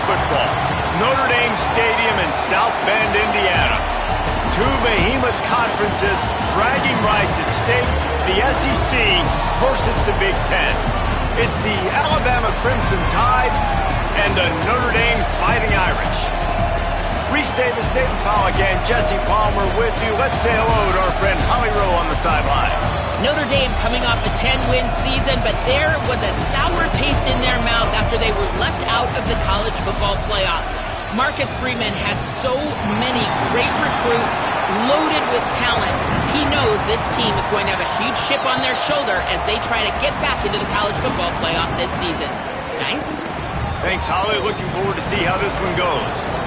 football. Notre Dame Stadium in South Bend, Indiana. Two behemoth conferences, bragging rights at stake, the SEC versus the Big Ten. It's the Alabama Crimson Tide and the Notre Dame Fighting Irish. Restate the State and Powell again. Jesse Palmer with you. Let's say hello to our friend Holly Rowe on the sideline. Notre Dame coming off a 10-win season, but there was a sour taste in their mouth after they were left out of the college football playoff. Marcus Freeman has so many great recruits loaded with talent. He knows this team is going to have a huge chip on their shoulder as they try to get back into the college football playoff this season. Guys? Thanks, Holly. Looking forward to see how this one goes.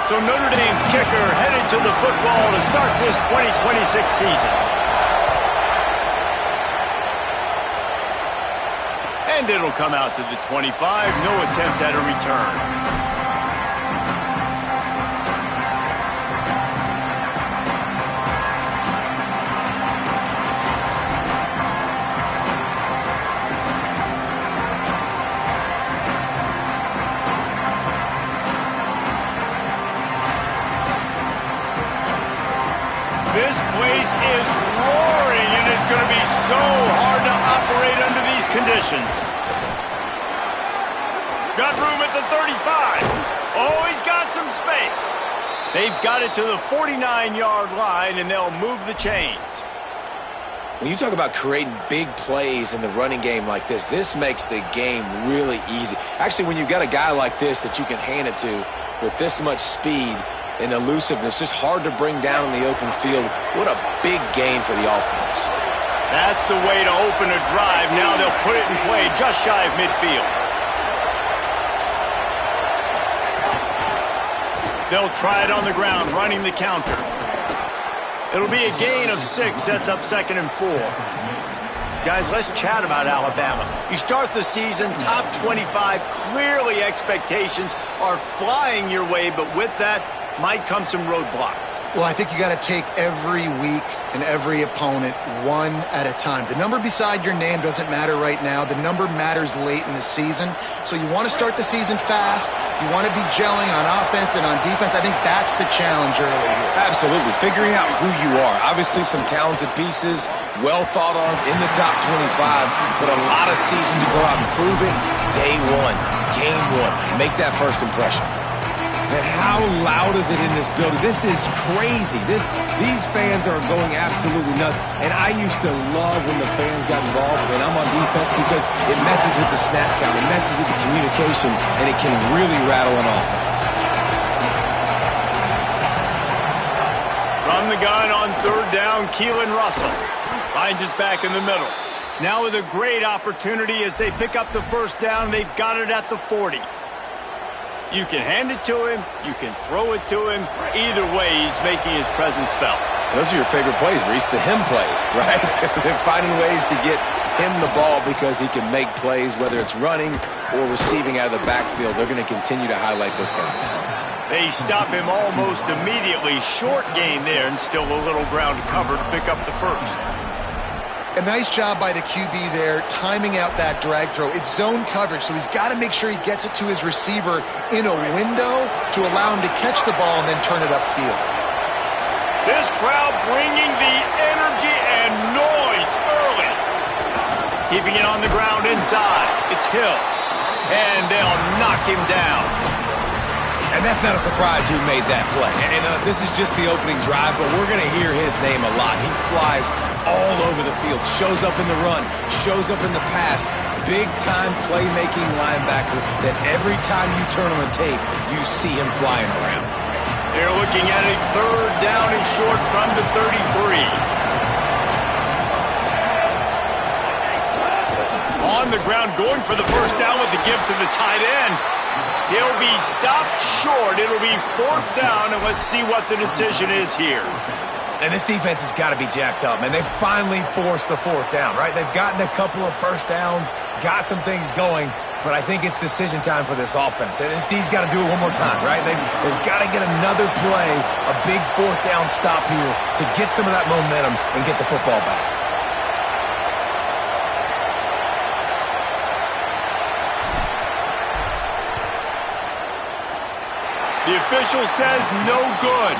So Notre Dame's kicker headed to the football to start this 2026 season. And it'll come out to the 25. No attempt at a return. This place is roaring, and it's going to be so hard to operate under these conditions. Got room at the 35. Oh, he's got some space. They've got it to the 49-yard line, and they'll move the chains. When you talk about creating big plays in the running game like this makes the game really easy. Actually, when you've got a guy like this that you can hand it to with this much speed and elusiveness, just hard to bring down in the open field. What a big gain for the offense. That's the way to open a drive. Now they'll put it in play just shy of midfield. They'll try it on the ground, running the counter. It'll be a gain of 6, sets up 2nd and 4. Guys, let's chat about Alabama. You start the season top 25. Clearly expectations are flying your way, but with that might come some roadblocks. Well, I think you got to take every week and every opponent one at a time. The number beside your name doesn't matter right now. The number matters late in the season. So you want to start the season fast. You want to be gelling on offense and on defense. I think that's the challenge early here. Absolutely. Figuring out who you are. Obviously some talented pieces, well thought of in the top 25, but a lot of season to go out and prove it. Day one, game one, make that first impression. And how loud is it in this building? This is crazy. These fans are going absolutely nuts. And I used to love when the fans got involved when I'm on defense because it messes with the snap count, it messes with the communication, and it can really rattle an offense. From the gun on 3rd down, Keelan Russell finds us back in the middle. Now with a great opportunity as they pick up the first down, they've got it at the 40. You can hand it to him, you can throw it to him. Either way, he's making his presence felt. Those are your favorite plays, Reese, the him plays, right? They're finding ways to get him the ball because he can make plays, whether it's running or receiving out of the backfield. They're going to continue to highlight this guy. They stop him almost immediately. Short gain there and still a little ground to cover to pick up the first. A nice job by the QB there, timing out that drag throw. It's zone coverage, so he's got to make sure he gets it to his receiver in a window to allow him to catch the ball and then turn it upfield. This crowd bringing the energy and noise early. Keeping it on the ground inside. It's Hill. And they'll knock him down. And that's not a surprise who made that play. And this is just the opening drive, but we're going to hear his name a lot. He flies all over the field, shows up in the run, shows up in the pass. Big-time playmaking linebacker that every time you turn on the tape, you see him flying around. They're looking at a 3rd down and short from the 33. On the ground, going for the first down with the give to the tight end. He'll be stopped short. It'll be 4th down, and let's see what the decision is here. And this defense has got to be jacked up, man. They finally forced the fourth down, right? They've gotten a couple of first downs, got some things going, but I think it's decision time for this offense. And this D's got to do it one more time, right? They've got to get another play, a big fourth down stop here to get some of that momentum and get the football back. The official says no good.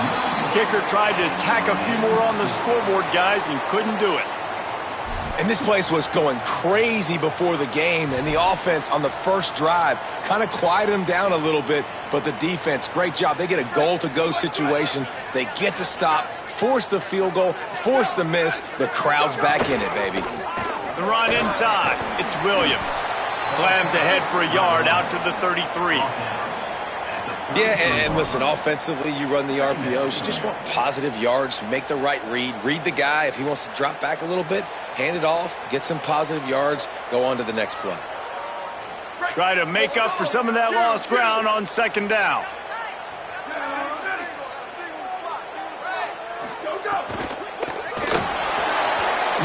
Kicker tried to tack a few more on the scoreboard, guys, and couldn't do it. And this place was going crazy before the game, and the offense on the first drive kind of quieted them down a little bit, but the defense, great job. They get a goal-to-go situation. They get the stop, force the field goal, force the miss. The crowd's back in it, baby. The run inside. It's Williams. Slams ahead for a yard out to the 33. Yeah, and listen, offensively, you run the RPOs. You just want positive yards, make the right read the guy. If he wants to drop back a little bit, hand it off, get some positive yards, go on to the next play. Try to make up for some of that lost ground on second down.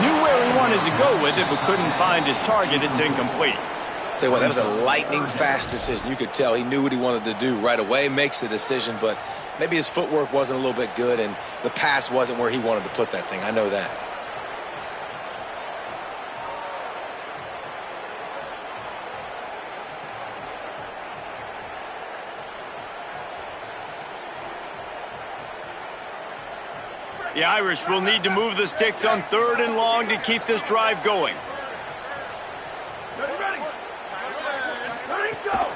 Knew where he wanted to go with it, but couldn't find his target. It's incomplete. Tell you what, that was a lightning-fast decision. You could tell he knew what he wanted to do right away, makes the decision, but maybe his footwork wasn't a little bit good, and the pass wasn't where he wanted to put that thing. I know that. The Irish will need to move the sticks on 3rd and long to keep this drive going.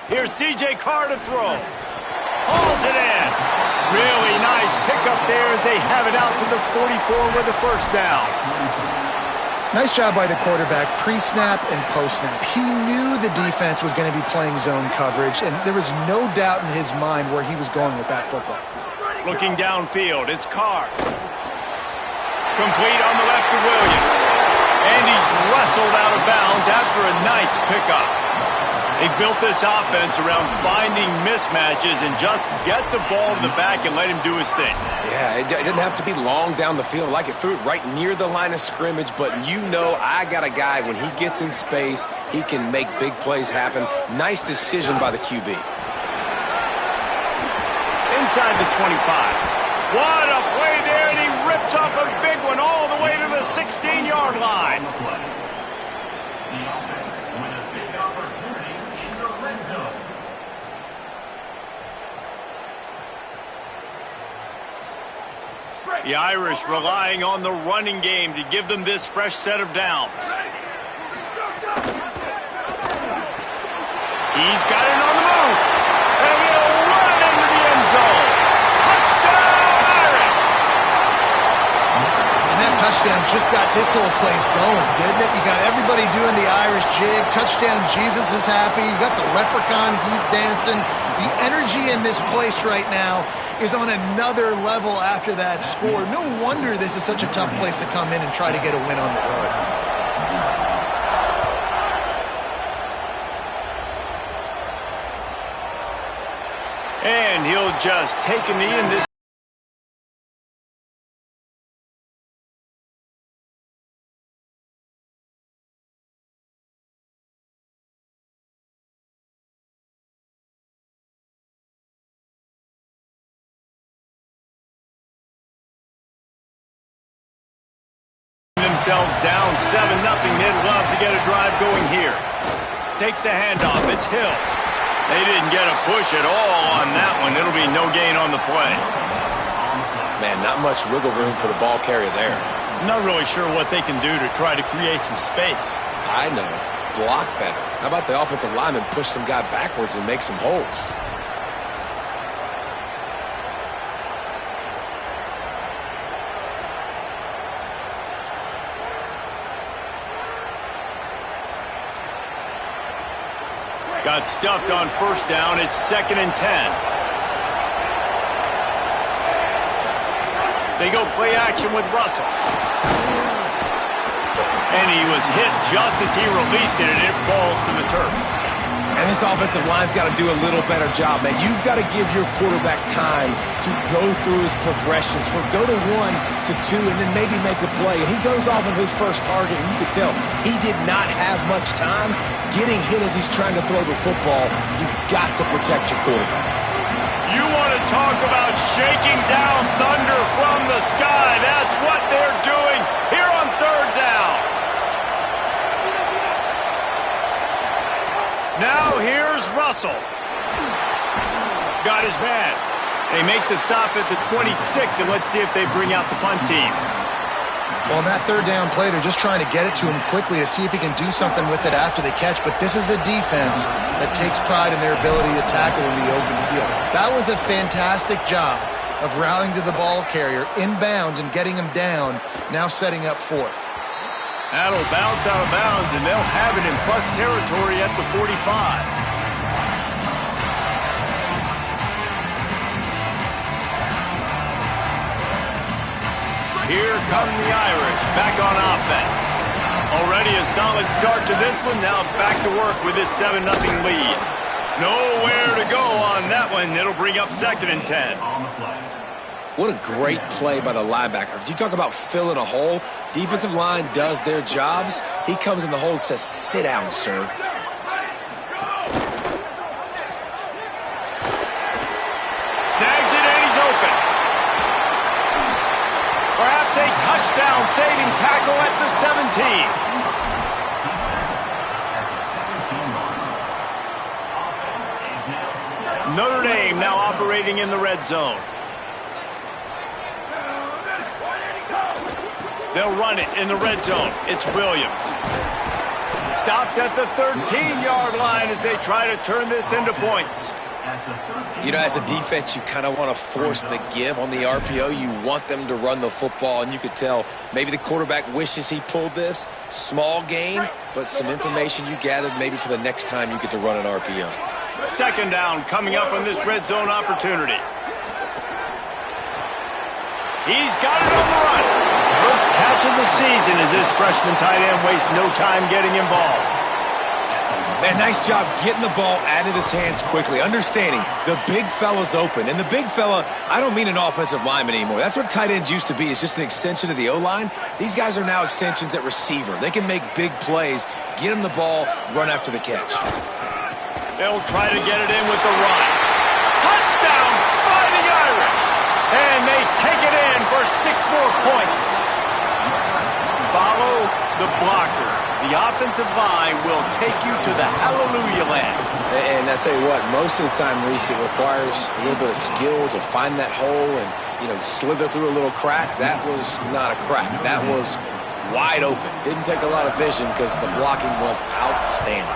Here's C.J. Carr to throw. Hauls it in. Really nice pickup there as they have it out to the 44 with a first down. Nice job by the quarterback, pre-snap and post-snap. He knew the defense was going to be playing zone coverage, and there was no doubt in his mind where he was going with that football. Looking downfield, it's Carr. Complete on the left to Williams. And he's wrestled out of bounds after a nice pickup. They built this offense around finding mismatches and just get the ball to the back and let him do his thing. Yeah, it didn't have to be long down the field. Like it threw it right near the line of scrimmage, but you know I got a guy, when he gets in space, he can make big plays happen. Nice decision by the QB. Inside the 25. What a play there, and he rips off a big one all the way to the 16-yard line. The Irish relying on the running game to give them this fresh set of downs. He's got it on the move. And he'll run it into the end zone. Touchdown, Irish! And that touchdown just got this whole place going, didn't it? You got everybody doing the Irish jig. Touchdown, Jesus is happy. You got the leprechaun, he's dancing. The energy in this place right now is on another level after that score. No wonder this is such a tough place to come in and try to get a win on the road. And he'll just take a knee in this. Themselves down 7-0. They'd love to get a drive going here. Takes the handoff. It's Hill. They didn't get a push at all on that one. It'll be no gain on the play. Man, not much wiggle room for the ball carrier there. I'm not really sure what they can do to try to create some space. I know. Block better. How about the offensive lineman push some guy backwards and make some holes? Got stuffed on first down. It's 2nd and 10. They go play action with Russell. And he was hit just as he released it, and it falls to the turf. And And this offensive line's got to do a little better job, man. You've got to give your quarterback time to go through his progressions, from go to 1 to 2, and then maybe make a play. And he goes off of his first target, and you could tell he did not have much time getting hit as he's trying to throw the football. You've got to protect your quarterback. You want to talk about shaking down thunder from the sky. That's what they're doing here on third down. Now here's Russell. Got his man. They make the stop at the 26, and let's see if they bring out the punt team. Well, on that third down play, they're just trying to get it to him quickly to see if he can do something with it after the catch. But this is a defense that takes pride in their ability to tackle in the open field. That was a fantastic job of rallying to the ball carrier inbounds and getting him down, now setting up fourth. That'll bounce out of bounds, and they'll have it in plus territory at the 45. Here come the Irish, back on offense. Already a solid start to this one, now back to work with this 7-0 lead. Nowhere to go on that one. It'll bring up 2nd and 10. What a great play by the linebacker. You talk about filling a hole. Defensive line does their jobs. He comes in the hole and says, sit down, sir. Snags it, and he's open. Perhaps a touchdown-saving tackle at the 17. Notre Dame now operating in the red zone. They'll run it in the red zone. It's Williams. Stopped at the 13-yard line as they try to turn this into points. You know, as a defense, you kind of want to force the give on the RPO. You want them to run the football, and you could tell maybe the quarterback wishes he pulled this. Small gain, but some information you gathered maybe for the next time you get to run an RPO. 2nd down coming up on this red zone opportunity. He's got it on the run. First catch of the season as this freshman tight end wastes no time getting involved. Man, nice job getting the ball out of his hands quickly, understanding the big fella's open. And the big fella, I don't mean an offensive lineman anymore. That's what tight ends used to be, is just an extension of the O-line. These guys are now extensions at receiver. They can make big plays, get him the ball, run after the catch. They'll try to get it in with the run. Touchdown, Fighting Irish! And they take it in for 6 more points. Follow the blockers. The offensive line will take you to the hallelujah land. And I tell you what, most of the time, Reese, it requires a little bit of skill to find that hole and, slither through a little crack. That was not a crack. That was wide open. Didn't take a lot of vision because the blocking was outstanding.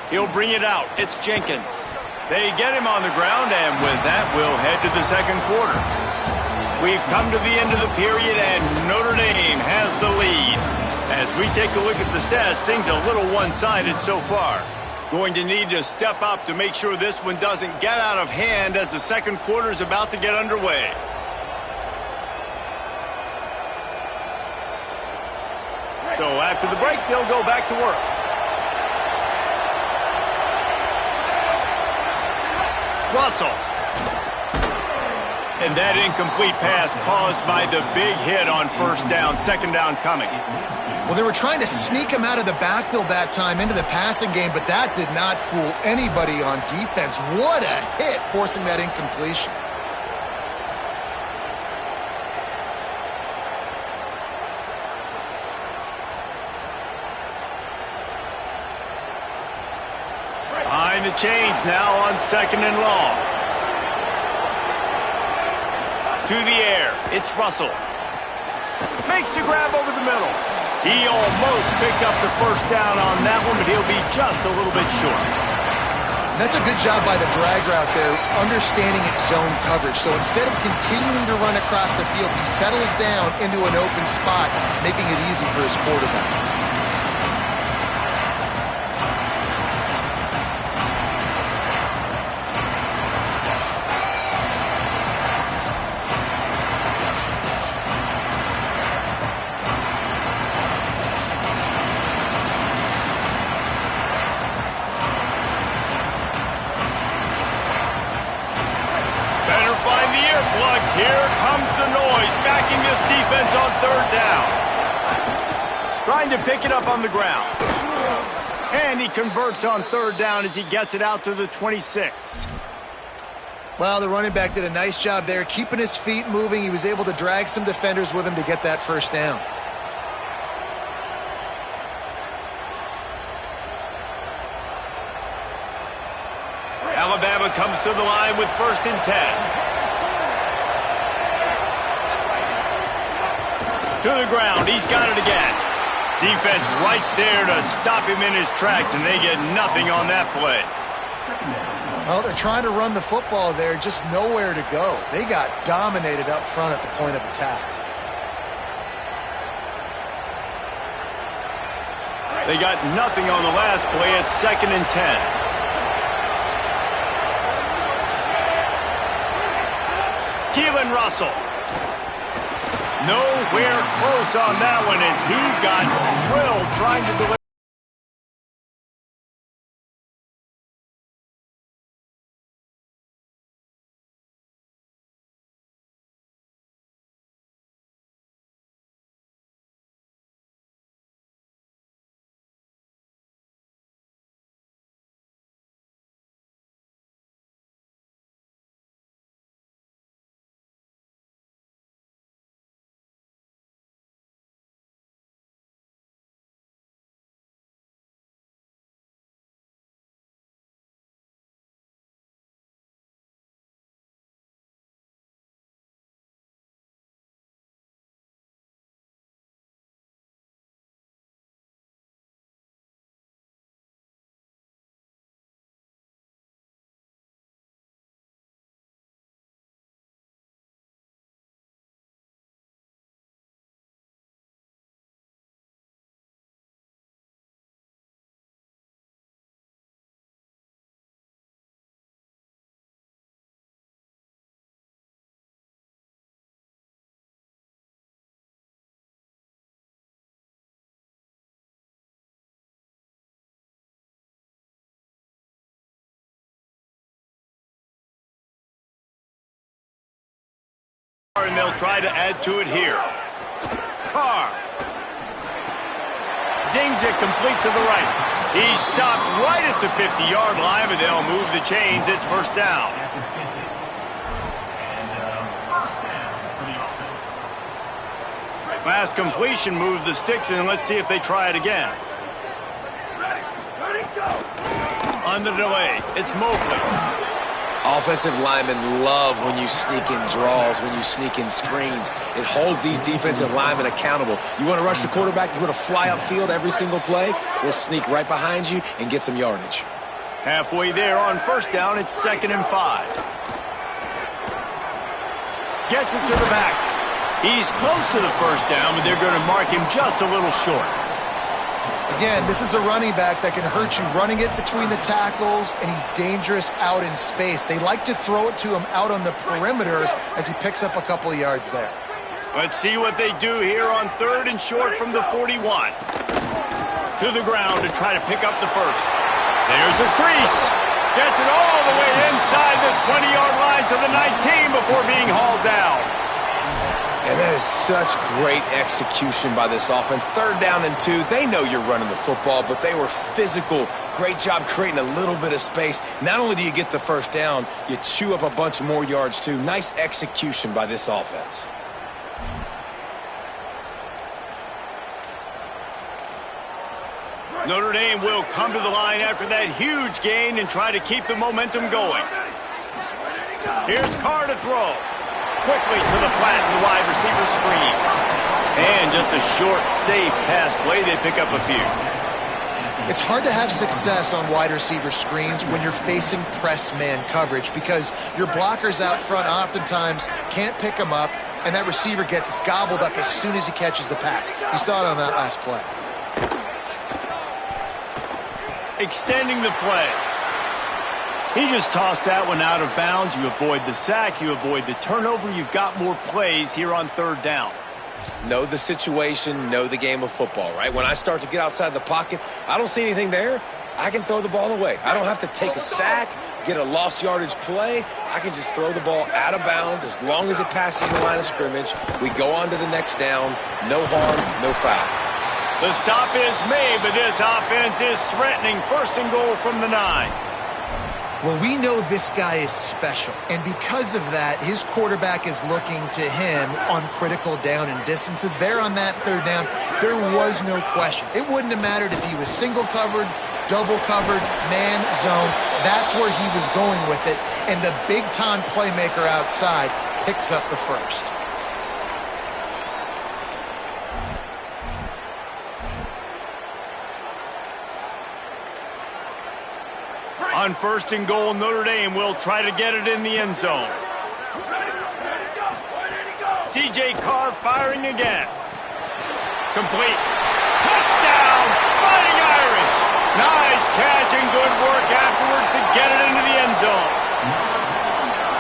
He'll bring it out. It's Jenkins. They get him on the ground, and with that, we'll head to the second quarter. We've come to the end of the period, and Notre Dame has the lead. As we take a look at the stats, things are a little one-sided so far. Going to need to step up to make sure this one doesn't get out of hand as the second quarter is about to get underway. So after the break, they'll go back to work. Russell. And that incomplete pass caused by the big hit on first down, 2nd down coming. Well, they were trying to sneak him out of the backfield that time into the passing game, but that did not fool anybody on defense. What a hit, forcing that incompletion. Behind the chains now on 2nd and long. To the air, it's Russell. Makes the grab over the middle. He almost picked up the first down on that one, but he'll be just a little bit short. And that's a good job by the drag route there, understanding its zone coverage. So instead of continuing to run across the field, he settles down into an open spot, making it easy for his quarterback. offense on third down. Trying to pick it up on the ground. And he converts on third down as he gets it out to the 26. Well, the running back did a nice job there, keeping his feet moving. He was able to drag some defenders with him to get that first down. Alabama comes to the line with 1st and 10. To the ground, he's got it again. Defense right there to stop him in his tracks, and they get nothing on that play. Well, they're trying to run the football there, just nowhere to go. They got dominated up front at the point of attack. They got nothing on the last play. It's 2nd and 10. Keelan Russell. Nowhere close on that one as he got drilled trying to deliver. And they'll try to add to it here. Carr. Zings it complete to the right. He's stopped right at the 50-yard line, but they'll move the chains. It's 1st down. Last completion moved the sticks, and let's see if they try it again. On the delay, it's Mobley. Offensive linemen love when you sneak in draws, when you sneak in screens. It holds these defensive linemen accountable. You want to rush the quarterback, you want to fly upfield every single play, we'll sneak right behind you and get some yardage. Halfway there on 1st down, it's 2nd and 5. Gets it to the back. He's close to the 1st down, but they're going to mark him just a little short. Again, this is a running back that can hurt you running it between the tackles, and he's dangerous out in space. They like to throw it to him out on the perimeter as he picks up a couple of yards there. Let's see what they do here on 3rd and short from the 41. To the ground to try to pick up the 1st. There's a crease. Gets it all the way inside the 20-yard line to the 19 before being hauled down. And that is such great execution by this offense. 3rd down and 2. They know you're running the football, but they were physical. Great job creating a little bit of space. Not only do you get the 1st down, you chew up a bunch more yards too. Nice execution by this offense. Notre Dame will come to the line after that huge gain and try to keep the momentum going. Here's Carr to throw. Quickly to the flat in the wide receiver screen. And just a short, safe pass play. They pick up a few. It's hard to have success on wide receiver screens when you're facing press man coverage because your blockers out front oftentimes can't pick them up, and that receiver gets gobbled up as soon as he catches the pass. You saw it on that last play. Extending the play. He just tossed that one out of bounds. You avoid the sack. You avoid the turnover. You've got more plays here on 3rd down. Know the situation, know the game of football, right? When I start to get outside the pocket, I don't see anything there. I can throw the ball away. I don't have to take a sack, get a lost yardage play. I can just throw the ball out of bounds as long as it passes the line of scrimmage. We go on to the next down. No harm, no foul. The stop is made, but this offense is threatening. First and goal from the 9. Well, we know this guy is special, and because of that, his quarterback is looking to him on critical down and distances. There on that third down, there was no question. It wouldn't have mattered if he was single covered, double covered, man, zone. That's where he was going with it, and the big-time playmaker outside picks up the first. On first and goal, Notre Dame will try to get it in the end zone. C.J. Carr firing again. Complete. Touchdown, Fighting Irish. Nice catch and good work afterwards to get it into the end zone.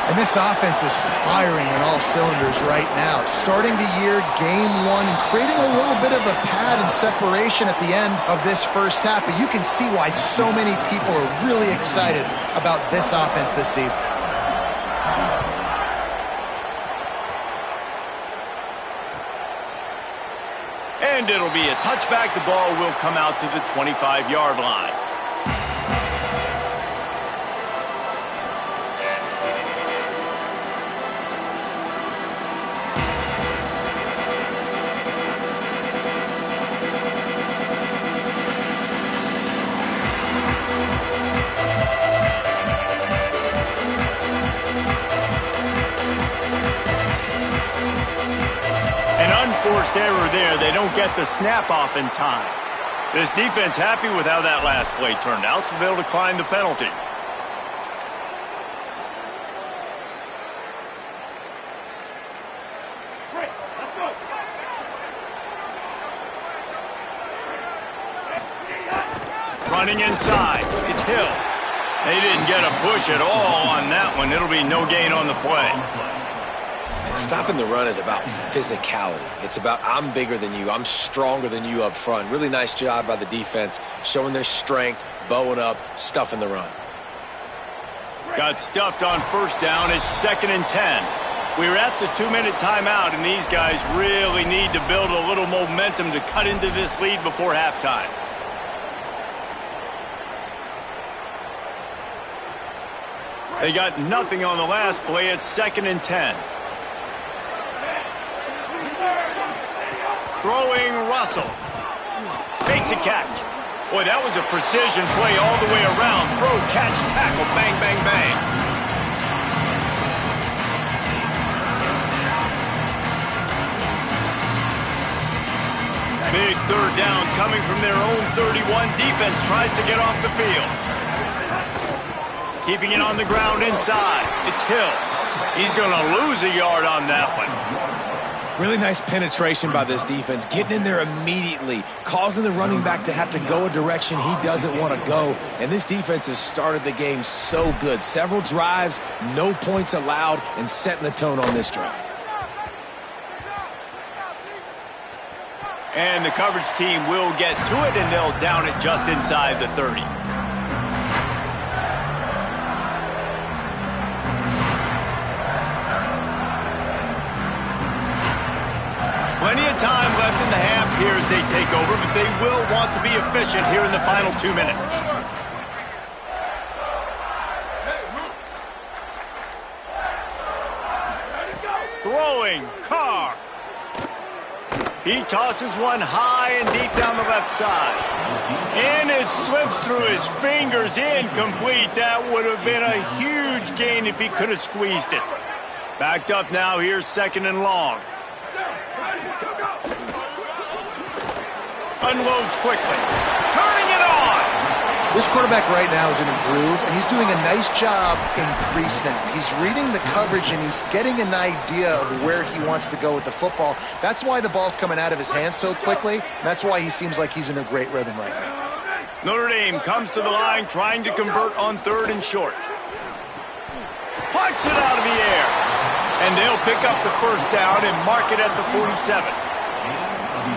And this offense is firing on all cylinders right now. Starting the year, game one, and creating a little bit of a pad and separation at the end of this first half. But you can see why so many people are really excited about this offense this season. And it'll be a touchback. The ball will come out to the 25-yard line. Forced error there. They don't get the snap off in time. This defense happy with how that last play turned out, so they'll decline the penalty. Let's go. Running inside. It's Hill. They didn't get a push at all on that one. It'll be no gain on the play. Stopping the run is about physicality. It's about I'm bigger than you. I'm stronger than you up front. Really nice job by the defense, showing their strength, bowing up, stuffing the run. Got stuffed on first down. It's 2nd and 10. We're at the 2-minute timeout, and these guys really need to build a little momentum to cut into this lead before halftime. They got nothing on the last play. It's 2nd and 10. Throwing Russell. Makes a catch. Boy, that was a precision play all the way around. Throw, catch, tackle, bang, bang, bang. Big third down coming from their own 31. Defense tries to get off the field. Keeping it on the ground inside. It's Hill. He's going to lose a yard on that one. Really nice penetration by this defense, getting in there immediately, causing the running back to have to go a direction he doesn't want to go. And this defense has started the game so good. Several drives, no points allowed, and setting the tone on this drive. And the coverage team will get to it, and they'll down it just inside the 30. Plenty of time left in the half here as they take over, but they will want to be efficient here in the final 2 minutes. Throwing, Carr. He tosses one high and deep down the left side. And it slips through his fingers, incomplete. That would have been a huge gain if he could have squeezed it. Backed up now, here's 2nd and long. Unloads quickly. Turning it on. This quarterback right now is in a groove, and he's doing a nice job in pre-snap. He's reading the coverage, and he's getting an idea of where he wants to go with the football. That's why the ball's coming out of his hands so quickly, and that's why he seems like he's in a great rhythm right now. Notre Dame comes to the line trying to convert on 3rd and short. Pucks it out of the air. And they'll pick up the first down and mark it at the 47.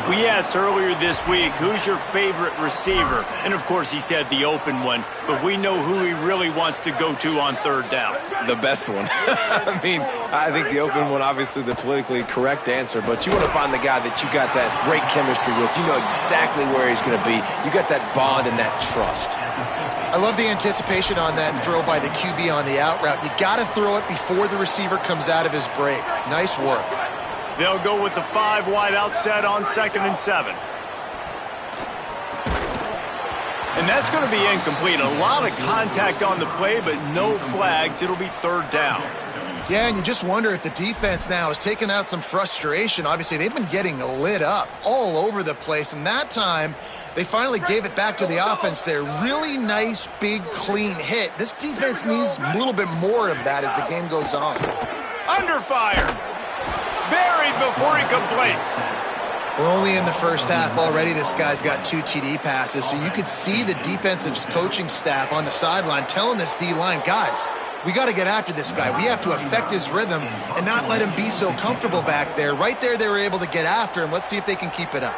We asked earlier this week, who's your favorite receiver? And, of course, he said the open one. But we know who he really wants to go to on third down. The best one. I mean, I think the open one, obviously the politically correct answer. But you want to find the guy that you got that great chemistry with. You know exactly where he's going to be. You got that bond and that trust. I love the anticipation on that throw by the QB on the out route. You got to throw it before the receiver comes out of his break. Nice work. They'll go with the 5 wide out set on 2nd and 7. And that's going to be incomplete. A lot of contact on the play, but no flags. It'll be third down. Yeah, and you just wonder if the defense now is taking out some frustration. Obviously, they've been getting lit up all over the place, and that time they finally gave it back to the offense there. Really nice, big, clean hit. This defense needs a little bit more of that as the game goes on. Under fire. Buried before he could blink. We're only in the first half. Already this guy's got 2 TD passes, so you could see the defensive coaching staff on the sideline telling this D-line, guys, we got to get after this guy. We have to affect his rhythm and not let him be so comfortable back there. Right there, they were able to get after him. Let's see if they can keep it up.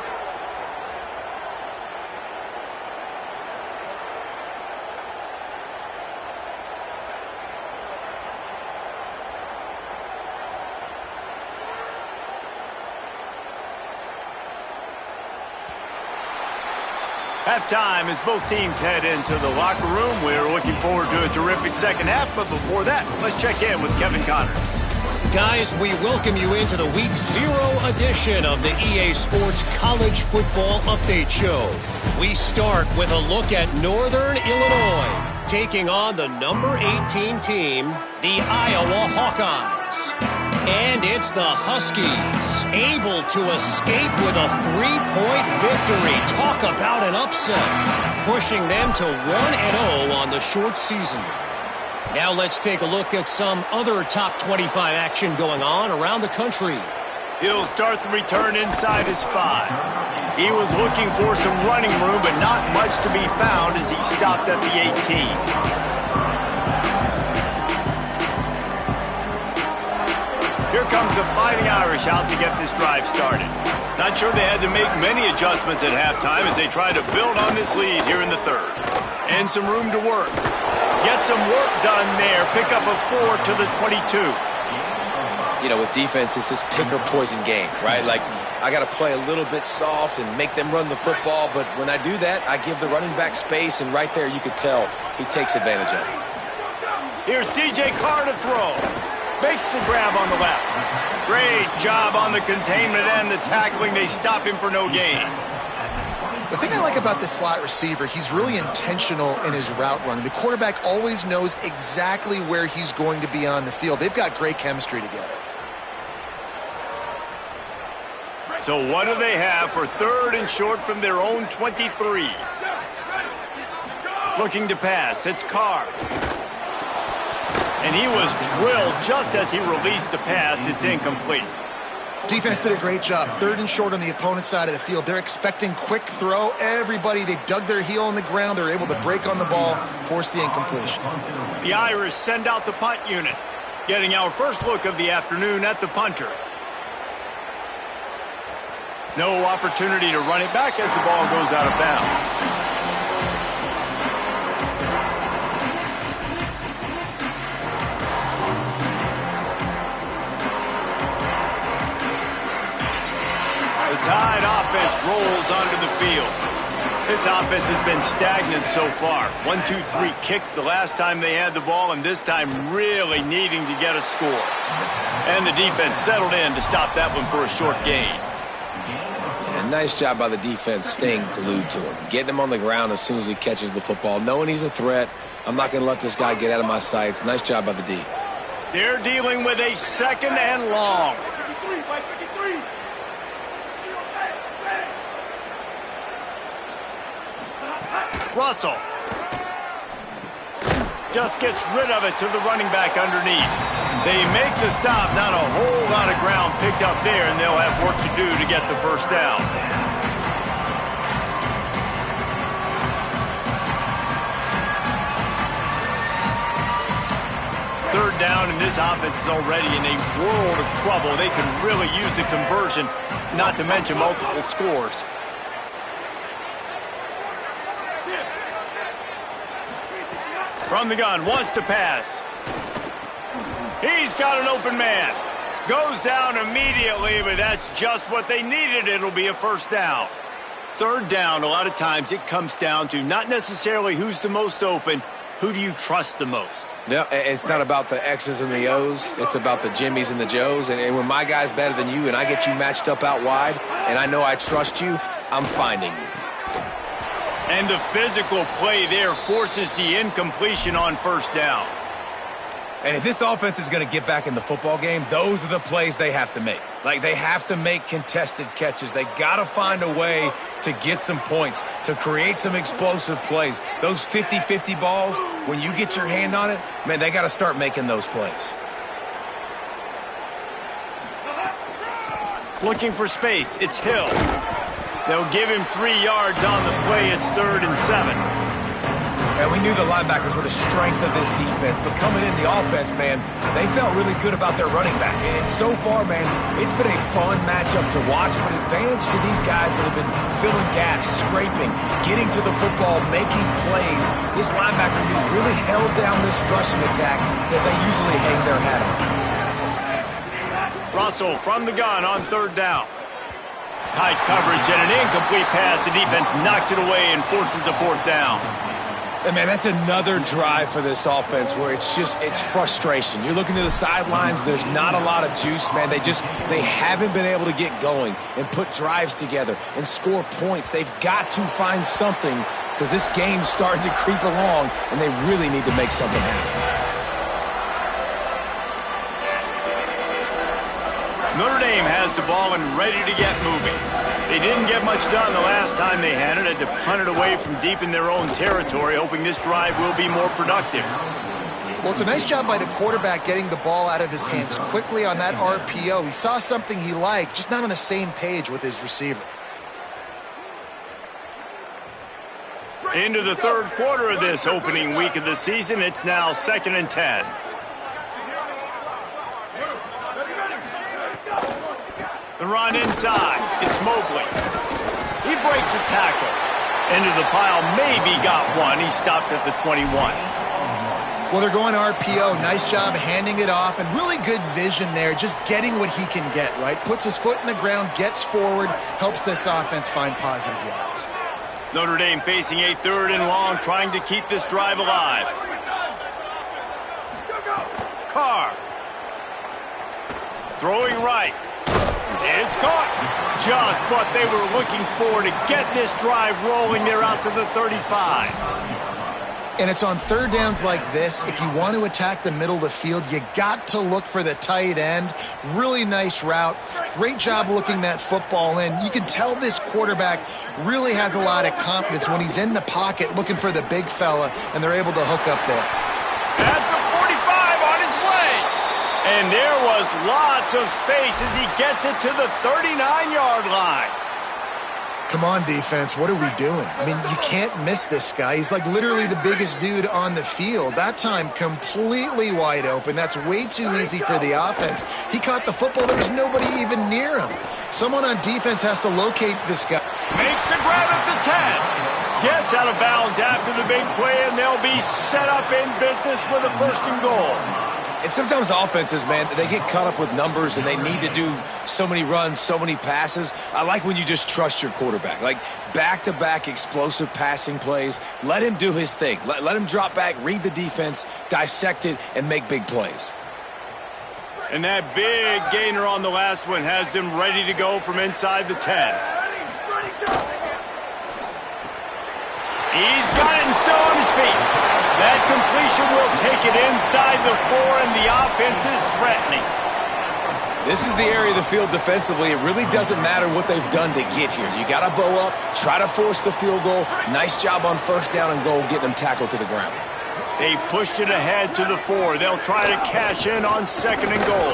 Halftime as both teams head into the locker room. We're looking forward to a terrific second half, but before that, let's check in with Kevin Connors. Guys, we welcome you into the Week 0 edition of the EA Sports College Football Update Show. We start with a look at Northern Illinois, taking on the number 18 team, the Iowa Hawkeyes. And it's the Huskies, able to escape with a 3-point victory. Talk about an upset, pushing them to 1-0 on the short season. Now let's take a look at some other top 25 action going on around the country. He'll start the return inside his 5. He was looking for some running room, but not much to be found as he stopped at the 18. Here comes the Fighting Irish out to get this drive started. Not sure they had to make many adjustments at halftime as they try to build on this lead here in the third. And some room to work. Get some work done there. Pick up a 4 to the 22. You know, with defense, it's this pick or poison game, right? Like, I got to play a little bit soft and make them run the football, but when I do that, I give the running back space, and right there you could tell he takes advantage of it. Here's C.J. Carr to throw. Makes the grab on the left. Great job on the containment and the tackling. They stop him for no gain. The thing I like about this slot receiver, he's really intentional in his route running. The quarterback always knows exactly where he's going to be on the field. They've got great chemistry together. So what do they have for 3rd and short from their own 23? Looking to pass. It's Carr. And he was drilled just as he released the pass. It's incomplete. Defense did a great job. 3rd and short on the opponent's side of the field. They're expecting quick throw. Everybody, they dug their heel on the ground. They're able to break on the ball, force the incompletion. The Irish send out the punt unit. Getting our first look of the afternoon at the punter. No opportunity to run it back as the ball goes out of bounds. Tide offense rolls onto the field. This offense has been stagnant so far. 1-2-3 kick the last time they had the ball, and this time really needing to get a score. And the defense settled in to stop that one for a short gain. And nice job by the defense staying glued to him. Getting him on the ground as soon as he catches the football. Knowing he's a threat. I'm not going to let this guy get out of my sights. Nice job by the D. They're dealing with a 2nd and long. Russell just gets rid of it to the running back underneath. They make the stop. Not a whole lot of ground picked up there, and they'll have work to do to get the first down. Third down, and this offense is already in a world of trouble. They could really use a conversion. not to mention multiple scores. From the gun, wants to pass. He's got an open man. Goes down immediately, but that's just what they needed. It'll be a first down. Third down, a lot of times it comes down to not necessarily who's the most open, who do you trust the most? Yeah, it's not about the X's and the O's. It's about the Jimmys and the Joes. And when my guy's better than you and I get you matched up out wide and I know I trust you, I'm finding you. And the physical play there forces the incompletion on first down. And if this offense is going to get back in the football game, those are the plays they have to make. Like, they have to make contested catches. They got to find a way to get some points, to create some explosive plays. Those 50-50 balls, when you get your hand on it, man, they got to start making those plays. Looking for space. It's Hill. They'll give him 3 yards on the play. It's 3rd and 7. And we knew the linebackers were the strength of this defense, but coming in the offense, man, they felt really good about their running back. And so far, man, it's been a fun matchup to watch, but advantage to these guys that have been filling gaps, scraping, getting to the football, making plays. This linebacker unit really held down this rushing attack that they usually hang their hat on. Russell from the gun on 3rd down. Tight coverage and an incomplete pass. The defense knocks it away and forces a 4th down. And, man, that's another drive for this offense where it's frustration. You're looking to the sidelines. There's not a lot of juice, man. They haven't been able to get going and put drives together and score points. They've got to find something because this game's starting to creep along, and they really need to make something happen. Notre Dame has the ball and ready to get moving. They didn't get much done the last time they had it. Had to punt it away from deep in their own territory, hoping this drive will be more productive. Well, it's a nice job by the quarterback getting the ball out of his hands quickly on that RPO. He saw something he liked, just not on the same page with his receiver. Into the 3rd quarter of this opening week of the season, it's now 2nd and 10. The run inside. It's Mobley. He breaks a tackle. Into the pile, maybe got one. He stopped at the 21. Well, they're going RPO. Nice job handing it off, and really good vision there, just getting what he can get, right? Puts his foot in the ground, gets forward, helps this offense find positive yards. Notre Dame facing a 3rd and long, trying to keep this drive alive. Carr. Throwing right. It's caught. Just what they were looking for to get this drive rolling. They're out to the 35. And it's on 3rd downs like this. If you want to attack the middle of the field, you got to look for the tight end. Really nice route. Great job looking that football in. You can tell this quarterback really has a lot of confidence when he's in the pocket looking for the big fella, and they're able to hook up there. At the 45 on his way. And there was lots of space as he gets it to the 39-yard line. Come on, defense. What are we doing? I mean, you can't miss this guy. He's like literally the biggest dude on the field. That time, completely wide open. That's way too easy for the offense. He caught the football. There was nobody even near him. Someone on defense has to locate this guy. Makes the grab at the 10. Gets out of bounds after the big play, and they'll be set up in business with a 1st and goal. And sometimes offenses, man, they get caught up with numbers and they need to do so many runs, so many passes. I like when you just trust your quarterback. Like back-to-back explosive passing plays. Let him do his thing. Let him drop back, read the defense, dissect it, and make big plays. And that big gainer on the last one has them ready to go from inside the 10. He's got it and still on his feet. That completion will take it inside the 4, and the offense is threatening. This is the area of the field defensively. It really doesn't matter what they've done to get here. You got to bow up, try to force the field goal. Nice job on 1st down and goal, getting them tackled to the ground. They've pushed it ahead to the 4. They'll try to cash in on 2nd and goal.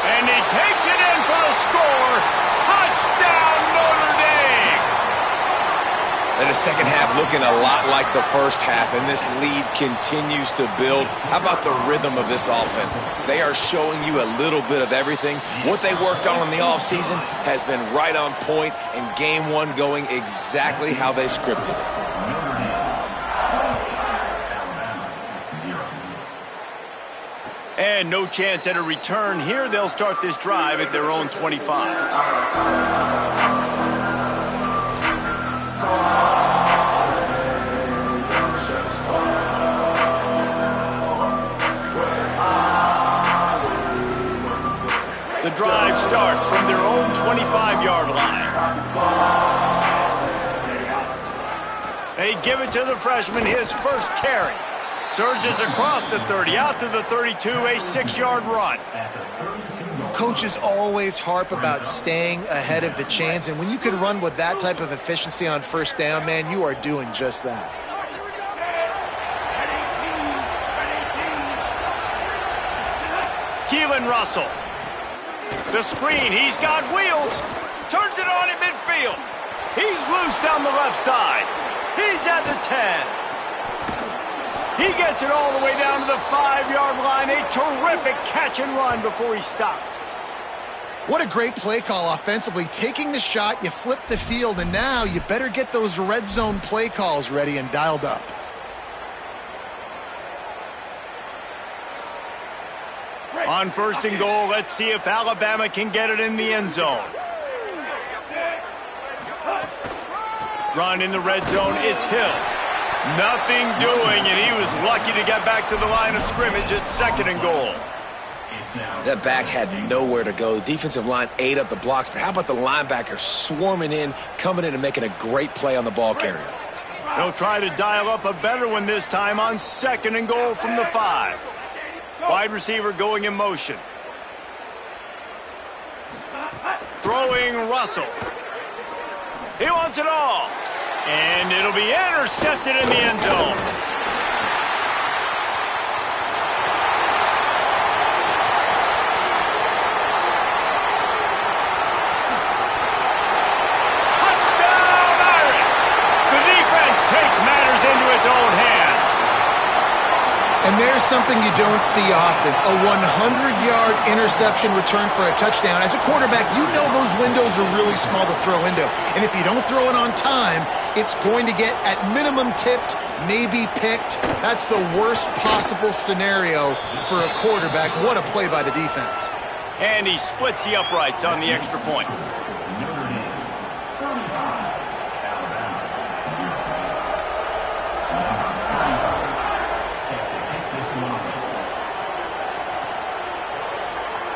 And he takes it in for the score. Touchdown, Notre Dame! And the second half looking a lot like the first half, and this lead continues to build. How about the rhythm of this offense? They are showing you a little bit of everything. What they worked on in the offseason has been right on point, and game one going exactly how they scripted it. And no chance at a return here. They'll start this drive at their own 25. The drive starts from their own 25-yard line. They give it to the freshman, his first carry. Surges across the 30, out to the 32, a 6-yard run. Coaches always harp about staying ahead of the chains, and when you can run with that type of efficiency on first down, man, you are doing just that. Keelan Russell. The screen, he's got wheels. Turns it on in midfield. He's loose down the left side. He's at the 10. He gets it all the way down to the 5-yard line. A terrific catch and run before he stopped. What a great play call offensively. Taking the shot, you flip the field, and now you better get those red zone play calls ready and dialed up. On first and goal, let's see if Alabama can get it in the end zone. Run in the red zone, it's Hill. Nothing doing, and he was lucky to get back to the line of scrimmage at second and goal. That back had nowhere to go. The defensive line ate up the blocks, but how about the linebacker swarming in, coming in and making a great play on the ball carrier? They'll try to dial up a better one this time on second and goal from the 5. Wide receiver going in motion. Throwing Russell. He wants it all. And it'll be intercepted in the end zone. Touchdown, Irish! The defense takes matters into its own hands. And there's something you don't see often, a 100-yard interception return for a touchdown. As a quarterback, you know those windows are really small to throw into. And if you don't throw it on time, it's going to get at minimum tipped, maybe picked. That's the worst possible scenario for a quarterback. What a play by the defense. And he splits the uprights on the extra point.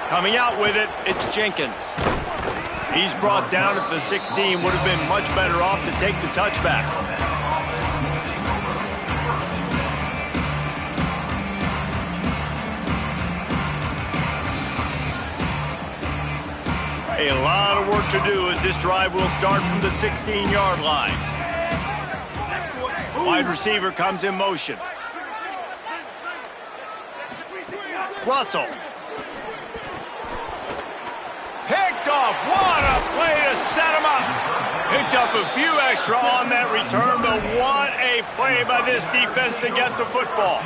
Coming out with it, it's Jenkins. He's brought down at the 16. Would have been much better off to take the touchback. A lot of work to do as this drive will start from the 16-yard line. Wide receiver comes in motion. Russell. Picked off. What a play to set him up. Picked up a few extra on that return, but what a play by this defense to get the football.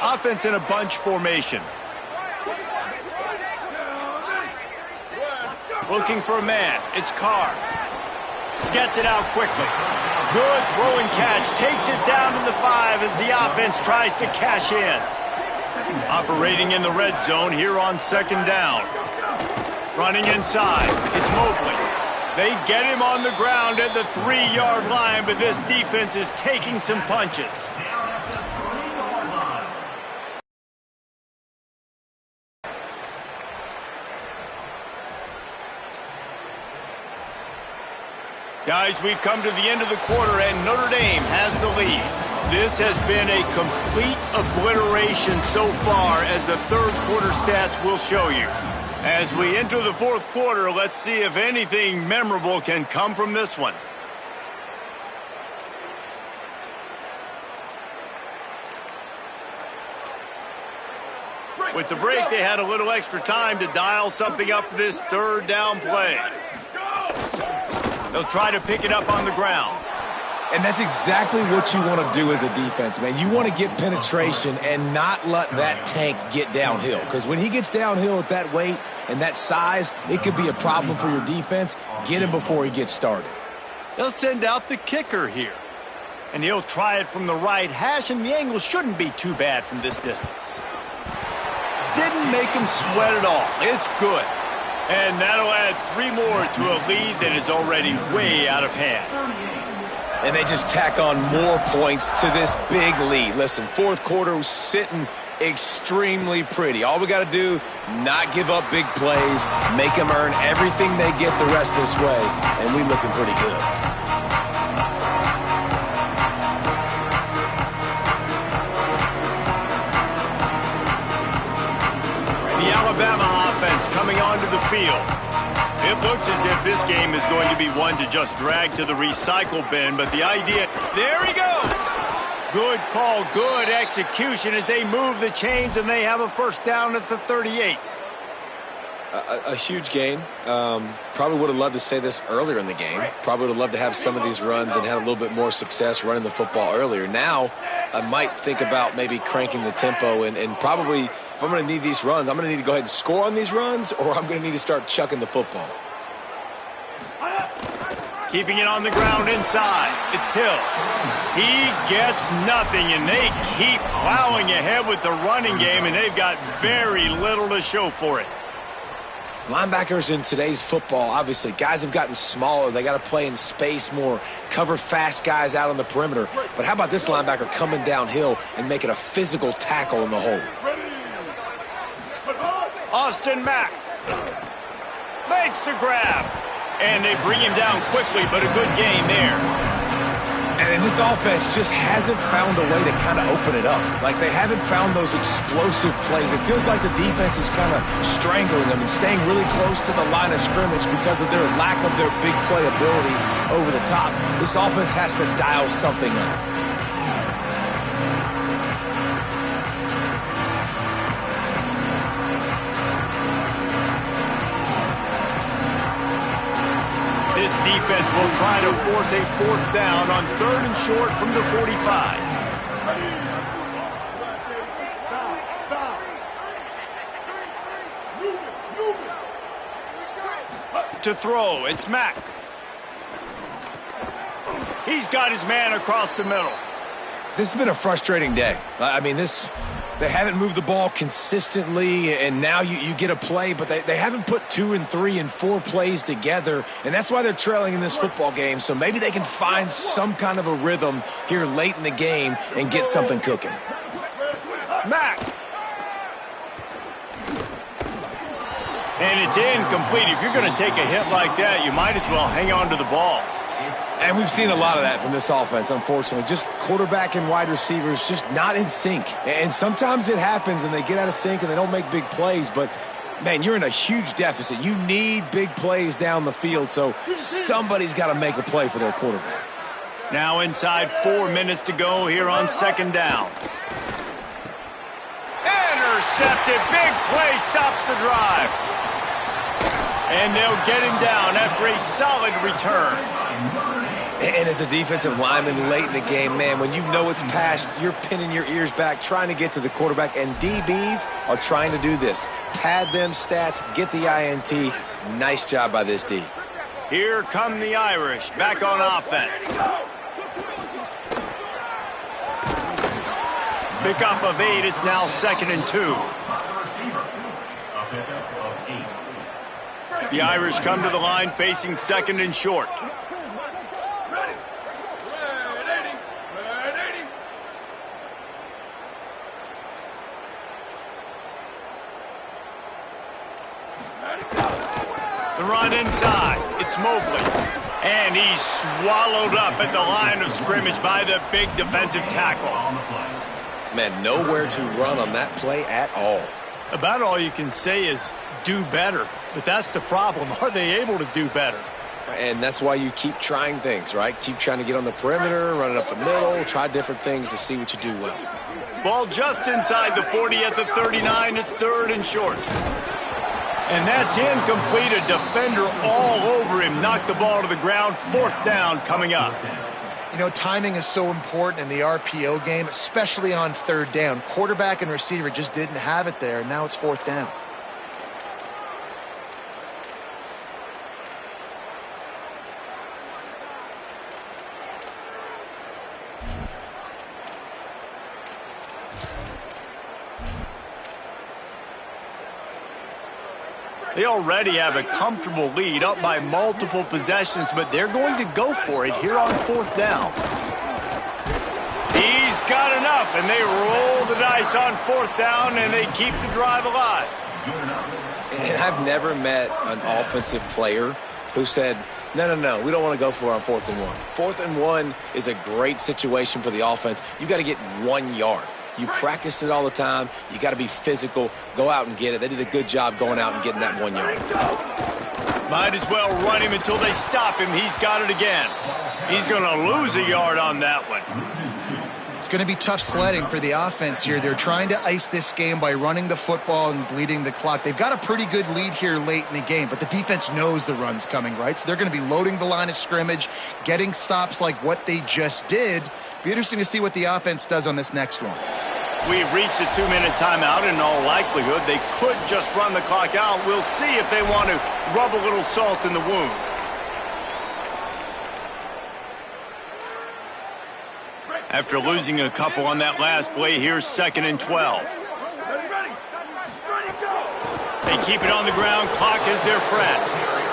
Offense in a bunch formation. Looking for a man. It's Carr. Gets it out quickly. Good throw and catch. Takes it down to the 5 as the offense tries to cash in. Operating in the red zone here on second down. Running inside, it's Mobley. They get him on the ground at the 3-yard line, but this defense is taking some punches. Guys, we've come to the end of the quarter, and Notre Dame has the lead. This has been a complete obliteration so far, as the third quarter stats will show you. As we enter the fourth quarter, let's see if anything memorable can come from this one. With the break, they had a little extra time to dial something up for this third down play. They'll try to pick it up on the ground. And that's exactly what you want to do as a defense, man. You want to get penetration and not let that tank get downhill. Because when he gets downhill at that weight and that size, it could be a problem for your defense. Get him before he gets started. They'll send out the kicker here. And he'll try it from the right hash, and the angle shouldn't be too bad from this distance. Didn't make him sweat at all. It's good. And that'll add 3 more to a lead that is already way out of hand. And they just tack on more points to this big lead. Listen, fourth quarter was sitting extremely pretty. All we got to do, not give up big plays, make them earn everything they get the rest this way, and we looking pretty good. The Alabama offense coming onto the field. It looks as if this game is going to be one to just drag to the recycle bin, but the idea, there he goes! Good call, good execution as they move the chains and they have a first down at the 38. A huge gain. Probably would have loved to say this earlier in the game. Probably would have loved to have some of these runs and had a little bit more success running the football earlier. Now, I might think about maybe cranking the tempo and probably, if I'm going to need these runs, I'm going to need to go ahead and score on these runs, or I'm going to need to start chucking the football. Keeping it on the ground inside. It's Hill. He gets nothing, and they keep plowing ahead with the running game, and they've got very little to show for it. Linebackers in today's football, obviously, guys have gotten smaller. They got to play in space more, cover fast guys out on the perimeter. But how about this linebacker coming downhill and making a physical tackle in the hole? Austin Mack makes the grab. And they bring him down quickly, but a good game there. And this offense just hasn't found a way to kind of open it up. Like, they haven't found those explosive plays. It feels like the defense is kind of strangling them and staying really close to the line of scrimmage because of their lack of their big play ability over the top. This offense has to dial something up. This defense will try to force a fourth down on 3rd and short from the 45. To throw, it's Mack. He's got his man across the middle. This has been a frustrating day. I mean, they haven't moved the ball consistently, and now you get a play, but they haven't put 2 and 3 and 4 plays together, and that's why they're trailing in this football game. So maybe they can find some kind of a rhythm here late in the game and get something cooking. Mack. And it's incomplete. If you're going to take a hit like that, you might as well hang on to the ball. And we've seen a lot of that from this offense, unfortunately. Just quarterback and wide receivers just not in sync. And sometimes it happens and they get out of sync and they don't make big plays. But, man, you're in a huge deficit. You need big plays down the field, so somebody's got to make a play for their quarterback. Now inside 4 minutes to go here on 2nd down. Intercepted. Big play stops the drive. And they'll get him down after a solid return. And as a defensive lineman late in the game, man, when you know it's past, you're pinning your ears back, trying to get to the quarterback, and DBs are trying to do this. Pad them stats, get the INT. Nice job by this D. Here come the Irish, back on offense. Pickup of 8, it's now 2nd and 2. The Irish come to the line facing 2nd and short. The run inside. It's Mobley. And he's swallowed up at the line of scrimmage by the big defensive tackle. Man, nowhere to run on that play at all. About all you can say is do better. But that's the problem. Are they able to do better? And that's why you keep trying things, right? Keep trying to get on the perimeter, run it up the middle, try different things to see what you do well. Ball just inside the 40 at the 39. It's 3rd and short. And that's incomplete. A defender all over him. Knocked the ball to the ground. 4th down coming up. You know, timing is so important in the RPO game, especially on third down. Quarterback and receiver just didn't have it there, and now it's fourth down. They already have a comfortable lead, up by multiple possessions, but they're going to go for it here on fourth down. He's got enough, and they roll the dice on fourth down, and they keep the drive alive. And I've never met an offensive player who said, no, we don't want to go for it on 4th and 1. 4th and 1 is a great situation for the offense. You got to get 1 yard. You practice it all the time. You got to be physical. Go out and get it. They did a good job going out and getting that 1 yard. Might as well run him until they stop him. He's got it again. He's going to lose a yard on that one. It's going to be tough sledding for the offense here. They're trying to ice this game by running the football and bleeding the clock. They've got a pretty good lead here late in the game, but the defense knows the run's coming, right? So they're going to be loading the line of scrimmage, getting stops like what they just did. Be interesting to see what the offense does on this next one. We've reached a 2-minute timeout. In all likelihood, they could just run the clock out. We'll see if they want to rub a little salt in the wound. After losing a couple on that last play, here's 2nd and 12. They keep it on the ground. Clock is their friend.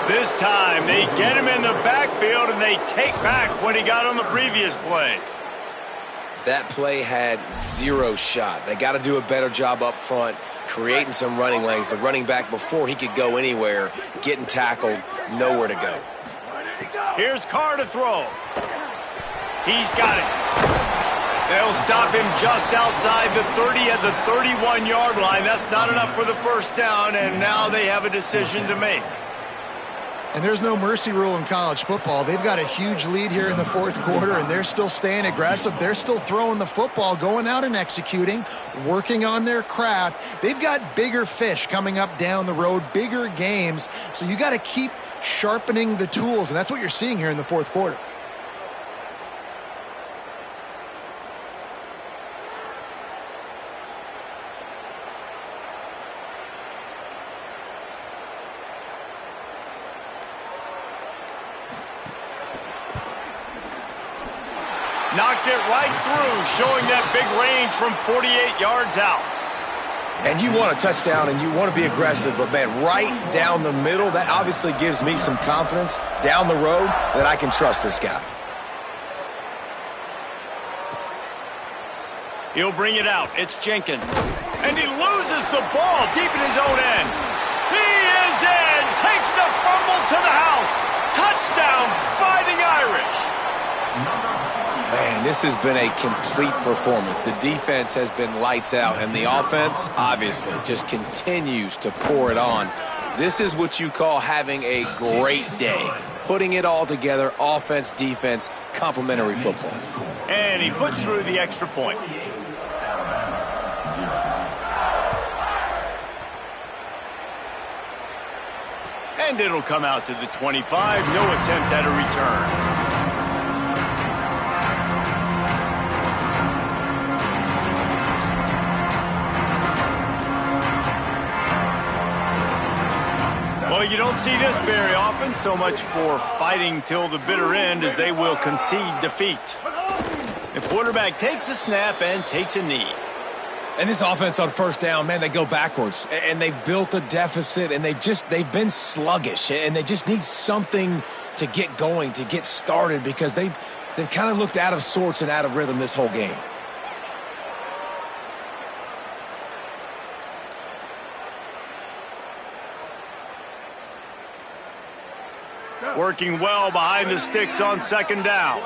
This time, they get him in the backfield, and they take back what he got on the previous play. That play had 0 shot. They got to do a better job up front, creating some running lanes. The running back, before he could go anywhere, getting tackled, nowhere to go. Here's Carr to throw. He's got it. They'll stop him just outside the 30 at the 31-yard line. That's not enough for the first down, and now they have a decision to make. And there's no mercy rule in college football. They've got a huge lead here in the fourth quarter, and they're still staying aggressive. They're still throwing the football, going out and executing, working on their craft. They've got bigger fish coming up down the road, bigger games. So you got to keep sharpening the tools, and that's what you're seeing here in the fourth quarter. Knocked it right through, showing that big range from 48 yards out. And you want a touchdown and you want to be aggressive, but, man, right down the middle, that obviously gives me some confidence down the road that I can trust this guy. He'll bring it out. It's Jenkins. And he loses the ball deep in his own end. He is in. Takes the fumble to the house. Touchdown, Fighting Irish. Man, this has been a complete performance. The defense has been lights out, and the offense, obviously, just continues to pour it on. This is what you call having a great day. Putting it all together, offense, defense, complementary football. And he puts through the extra point. And it'll come out to the 25. No attempt at a return. Well, you don't see this very often. So much for fighting till the bitter end, as they will concede defeat. The quarterback takes a snap and takes a knee. And this offense on first down, man, they go backwards. And they've built a deficit, and they've been sluggish. And they just need something to get going, to get started, because they've kind of looked out of sorts and out of rhythm this whole game. Working well behind the sticks on second down.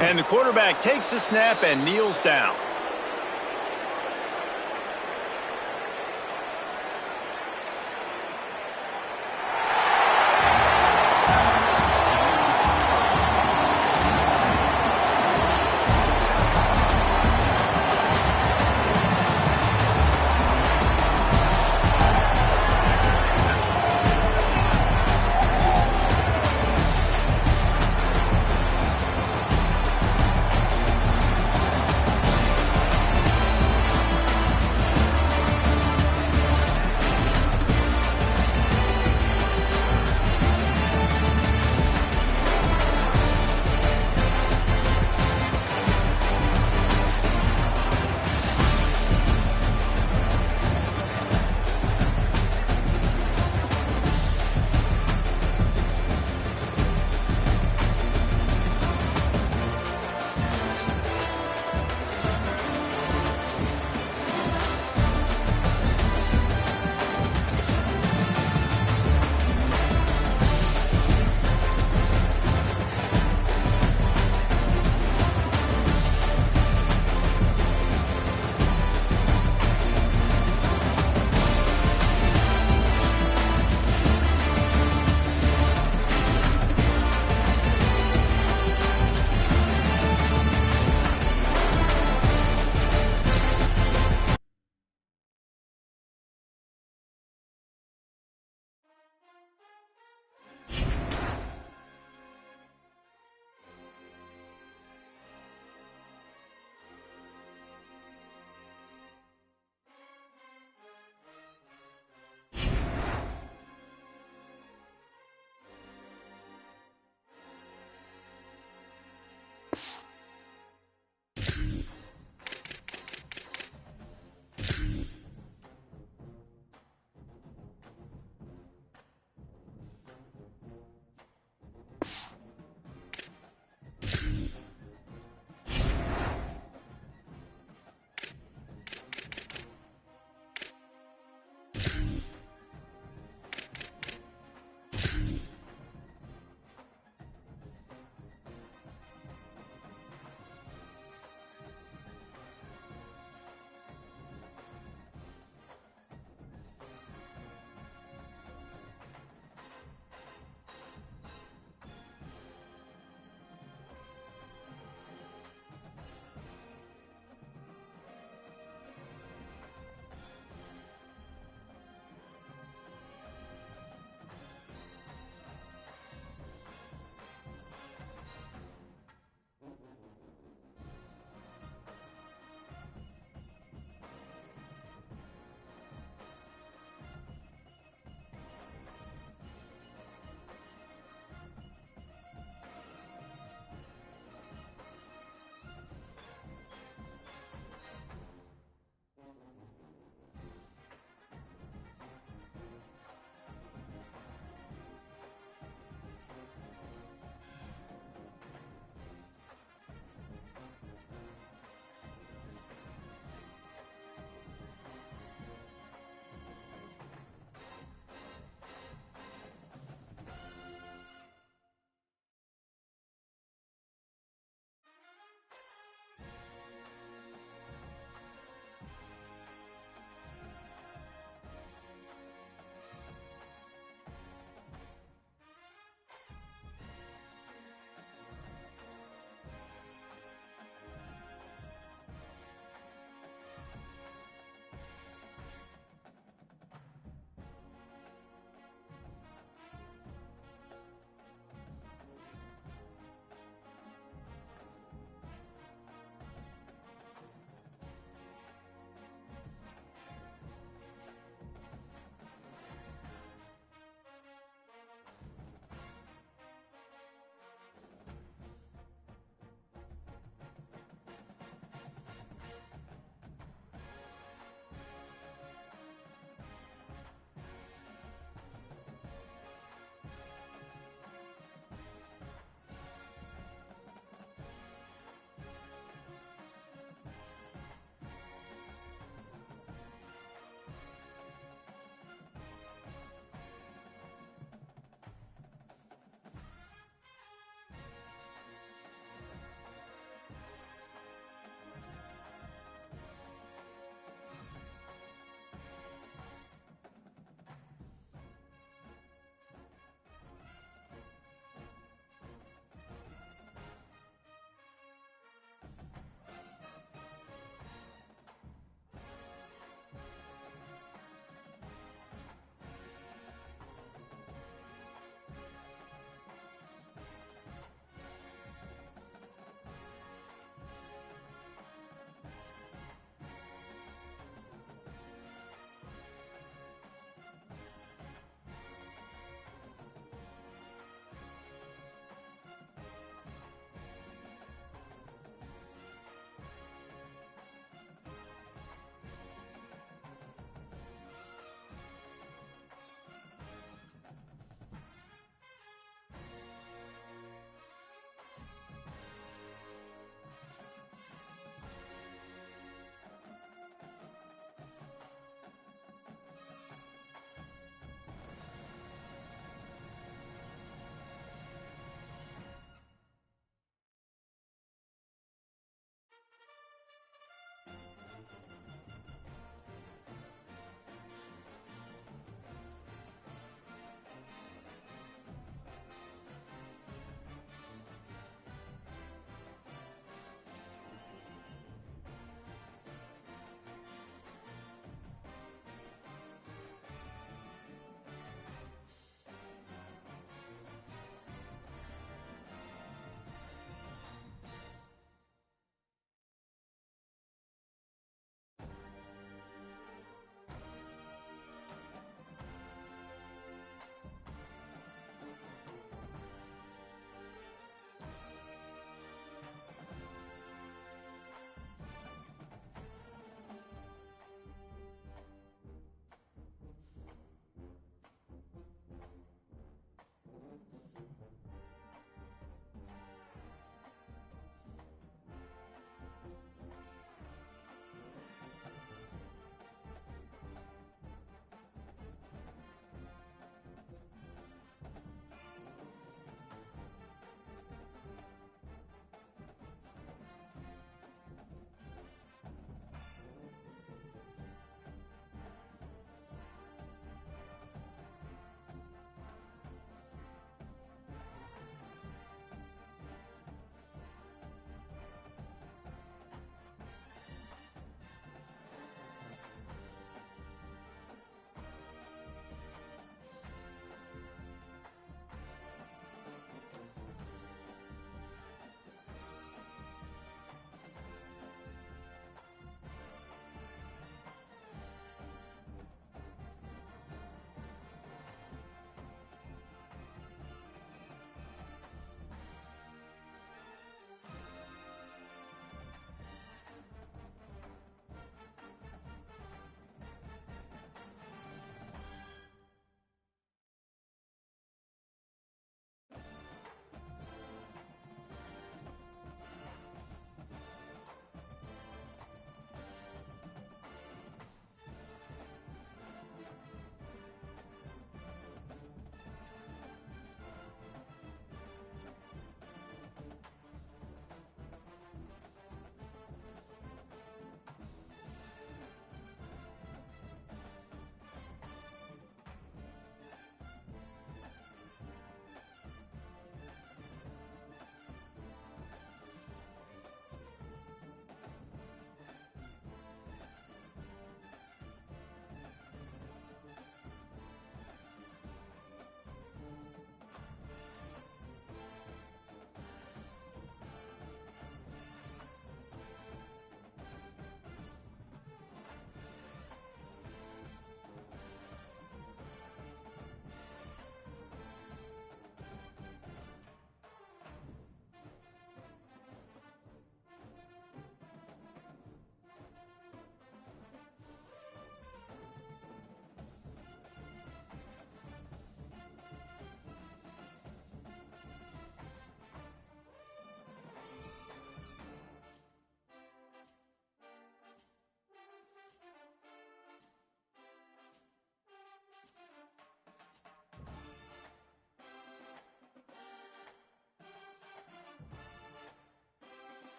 And the quarterback takes the snap and kneels down.